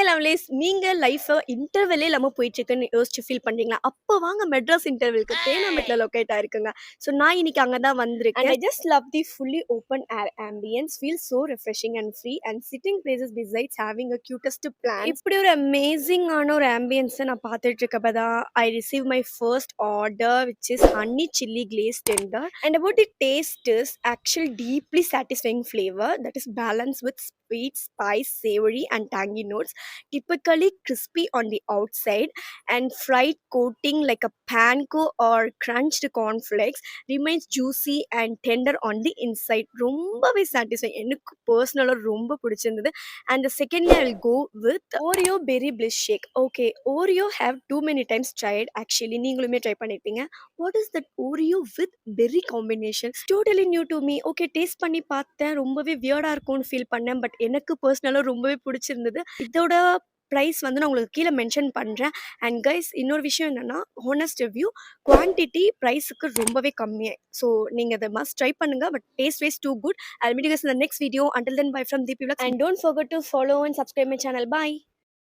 Lovelies நீங்க லைஃப இன்டர்வெல்லே இல்லாம போயிட்டுருக்குன்னு யோசிச்சு ஃபீல் பண்றீங்களா? அப்ப வாங்க மெட்ராஸ் இன்டர்வெல்க்கு தேனாம்பேட்ல லொகேட் ஆயிருக்குங்க. ஸோ நான் இன்னைக்கு அங்க தான் வந்திருக்கேன். And I just love the fully open air ambience. Feels so refreshing and free and sitting places besides having a cutest plants. இப்படி ஒரு அமேசிங்கான ஒரு ஆம்பியன்ஸ நான் பார்த்துட்டு இருக்கப்ப தான் I receive my first order which is honey chilli glazed tender. And about the taste is actually deeply satisfying flavor that is balanced with sweet, spice, savory, and tangy notes. Typically crispy on the outside and fried coating like a panko or crunched cornflakes remains juicy and tender on the inside. ரொம்பவே satisfying. எனக்கு பர்சனலாக ரொம்ப பிடிச்சிருந்தது. And the secondly I will go with Oreo berry bliss shake. Okay, Oreo have too many times tried. Actually நீங்களுமே try பண்ணிருப்பீங்க. What is that Oreo with berry combination? It's totally new to me. Okay, taste பண்ணி பார்த்தேன். ரொம்பவே வியர்டா இருக்கும்னு feel பண்ணேன். But எனக்கு பர்சனலா ரொம்பவே பிடிச்சிருந்தது. இதோட பிரைஸ் வந்து நான் உங்களுக்கு கீழே மென்ஷன் பண்றேன். அண்ட் கைஸ் இன்னொரு விஷயம் என்னன்னா, ஹானஸ்ட் ரிவ்யூ குவான்டிட்டி பிரைஸுக்கு ரொம்பவே கம்மி. ஸோ நீங்க அதை மஸ்ட் ட்ரை பண்ணுங்க. But taste wise too good. I'll meet you guys in the next video. Until then, bye from Deepy Vlogs. And don't forget to follow and subscribe my channel. Bye.